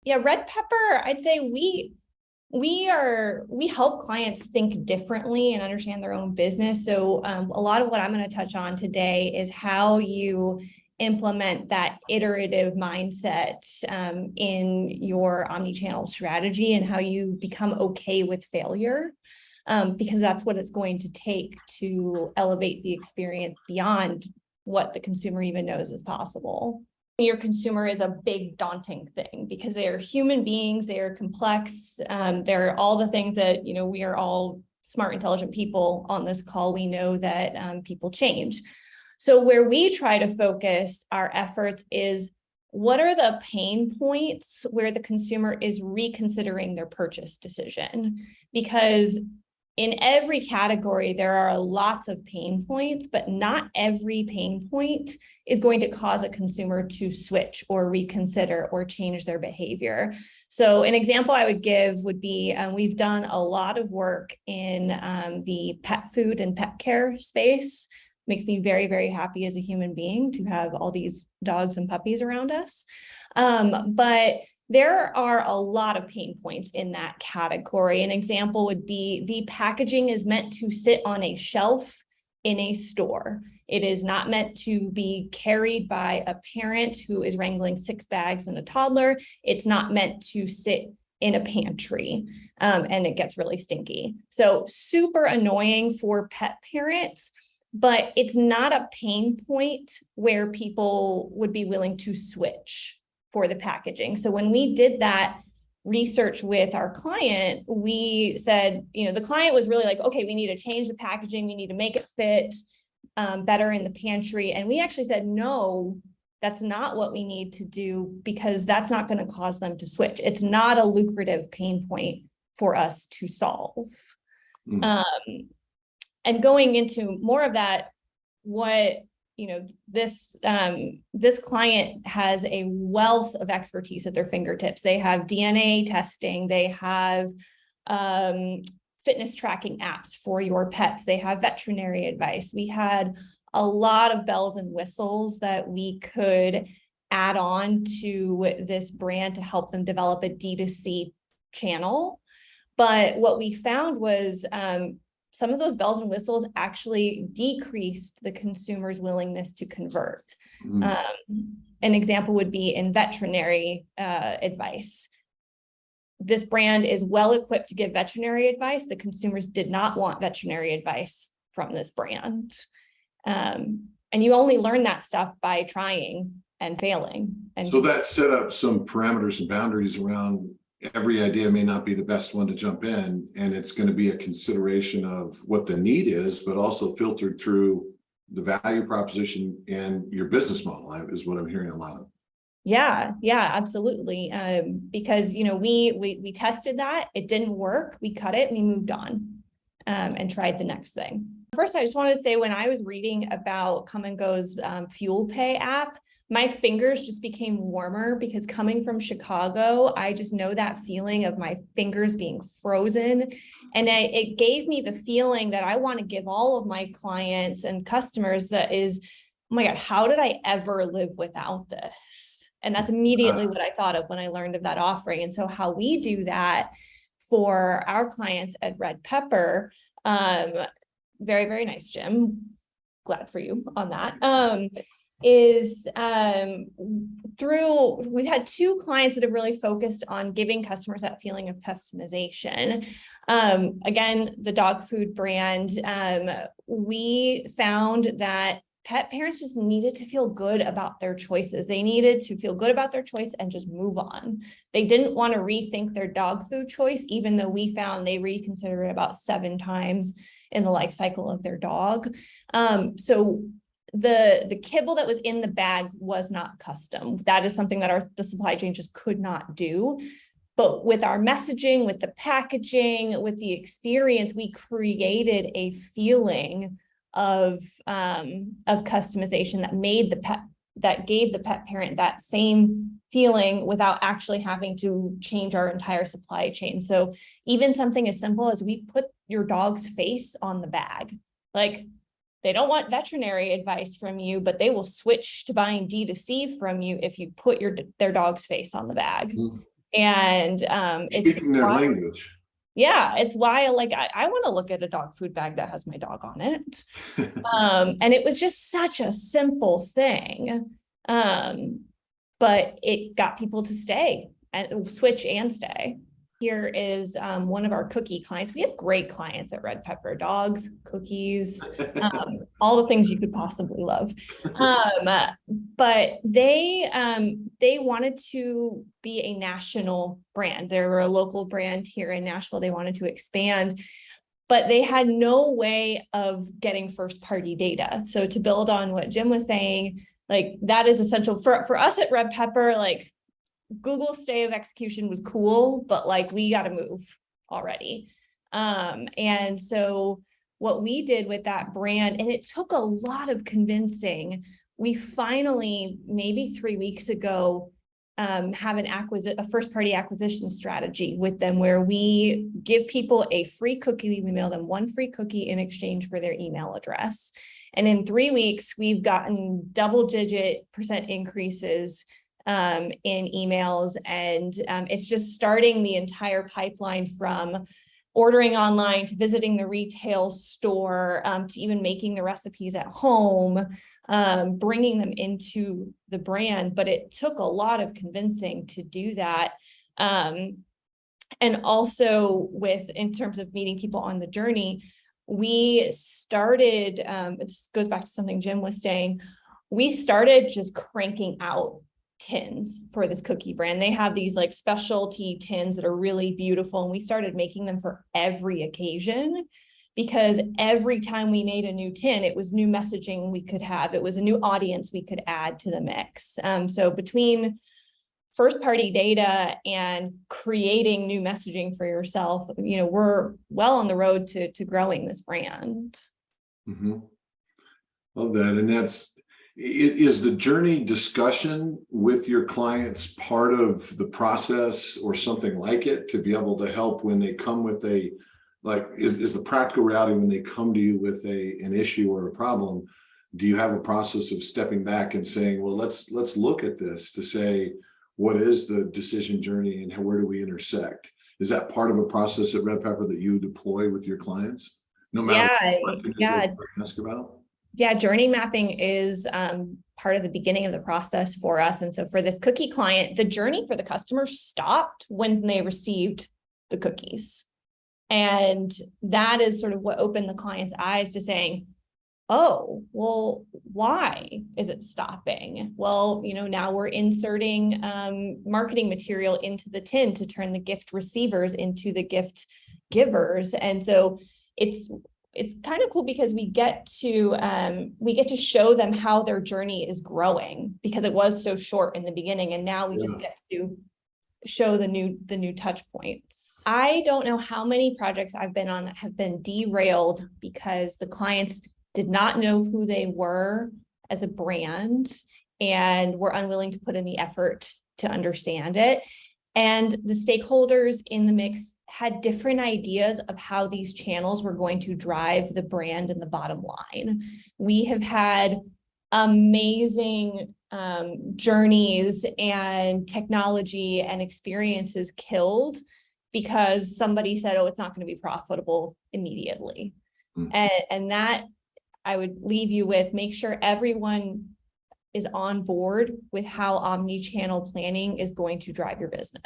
Yeah, red pepper, I'd say we help clients think differently and understand their own business. So a lot of what I'm going to touch on today is how you implement that iterative mindset in your omnichannel strategy and how you become okay with failure, because that's what it's going to take to elevate the experience beyond what the consumer even knows is possible. Your consumer is a big, daunting thing because they are human beings, they are complex, they're all the things that, we are all smart, intelligent people on this call. We know that people change. So where we try to focus our efforts is, what are the pain points where the consumer is reconsidering their purchase decision? Because in every category, there are lots of pain points, but not every pain point is going to cause a consumer to switch or reconsider or change their behavior. So an example I would give would be, we've done a lot of work in the pet food and pet care space. Makes me very, very happy as a human being to have all these dogs and puppies around us. But there are a lot of pain points in that category. An example would be the packaging is meant to sit on a shelf in a store. It is not meant to be carried by a parent who is wrangling 6 bags and a toddler. It's not meant to sit in a pantry, and it gets really stinky. So super annoying for pet parents, but it's not a pain point where people would be willing to switch for the packaging. So when we did that research with our client, we said, the client was really like, okay, we need to change the packaging. We need to make it fit better in the pantry. And we actually said, no, that's not what we need to do, because that's not going to cause them to switch. It's not a lucrative pain point for us to solve. And going into more of that, what this client has a wealth of expertise at their fingertips. They have DNA testing, they have fitness tracking apps for your pets, they have veterinary advice. We had a lot of bells and whistles that we could add on to this brand to help them develop a D2C channel. But what we found was some of those bells and whistles actually decreased the consumer's willingness to convert. An example would be in veterinary advice. This brand is well equipped to give veterinary advice. The consumers did not want veterinary advice from this brand. And you only learn that stuff by trying and failing. And so that set up some parameters and boundaries around every idea may not be the best one to jump in, and it's going to be a consideration of what the need is, but also filtered through the value proposition and your business model is what I'm hearing a lot of. Yeah, absolutely. Because, we tested that, it didn't work. We cut it and we moved on and tried the next thing. First, I just wanted to say, when I was reading about Come and Go's Fuel Pay app, my fingers just became warmer, because coming from Chicago, I just know that feeling of my fingers being frozen. And it gave me the feeling that I want to give all of my clients and customers, that is, oh my God, how did I ever live without this? And that's immediately what I thought of when I learned of that offering. And so how we do that for our clients at Red Pepper, very, very nice, Jim. Glad for you on that. Is we've had 2 clients that have really focused on giving customers that feeling of customization. Again, the dog food brand, we found that pet parents just needed to feel good about their choices. They needed to feel good about their choice and just move on. They didn't want to rethink their dog food choice, even though we found they reconsidered it about 7 times in the life cycle of their dog. So the kibble that was in the bag was not custom. That is something that the supply chain just could not do. But with our messaging, with the packaging, with the experience, we created a feeling of customization that gave the pet parent that same feeling without actually having to change our entire supply chain. So even something as simple as, we put your dog's face on the bag. Like, they don't want veterinary advice from you, but they will switch to buying D2C from you if you put their dog's face on the bag. And it's Speaking their language. yeah, it's why like I want to look at a dog food bag that has my dog on it. And it was just such a simple thing. But it got people to stay and switch and stay. Here is one of our cookie clients. We have great clients at Red Pepper: dogs, cookies, all the things you could possibly love. But they wanted to be a national brand. They were a local brand here in Nashville. They wanted to expand, but they had no way of getting first party data. So to build on what Jim was saying, like that is essential for us at Red Pepper. Like Google stay of execution was cool, but like we got to move already. And so what we did with that brand, and it took a lot of convincing, we finally, maybe 3 weeks ago, have a first party acquisition strategy with them where we give people a free cookie. We mail them one free cookie in exchange for their email address. And in 3 weeks, we've gotten double-digit % increases in emails. And it's just starting the entire pipeline from ordering online to visiting the retail store, to even making the recipes at home, bringing them into the brand. But it took a lot of convincing to do that. And also in terms of meeting people on the journey, we started, this goes back to something Jim was saying, we started just cranking out tins for this cookie brand. They have these like specialty tins that are really beautiful. And we started making them for every occasion, because every time we made a new tin, it was new messaging we could have. It was a new audience we could add to the mix. So between first party data and creating new messaging for yourself, we're well on the road to growing this brand. Mm-hmm. Love that. And is the journey discussion with your clients part of the process or something like it, to be able to help when they come with is the practical reality when they come to you with an issue or a problem? Do you have a process of stepping back and saying, well, let's look at this to say, what is the decision journey and where do we intersect? Is that part of a process at Red Pepper that you deploy with your clients? No matter what they ask about? Yeah, journey mapping is part of the beginning of the process for us. And so for this cookie client, the journey for the customer stopped when they received the cookies. And that is sort of what opened the client's eyes to saying, oh, well, why is it stopping? Well, now we're inserting marketing material into the tin to turn the gift receivers into the gift givers. And so it's kind of cool because we get to show them how their journey is growing, because it was so short in the beginning, and now we just get to show the new touch points. I don't know how many projects I've been on that have been derailed because the clients did not know who they were as a brand and were unwilling to put in the effort to understand it. And the stakeholders in the mix had different ideas of how these channels were going to drive the brand and the bottom line. We have had amazing journeys and technology and experiences killed because somebody said, oh, it's not going to be profitable immediately. And that I would leave you with, make sure everyone is on board with how omni-channel planning is going to drive your business.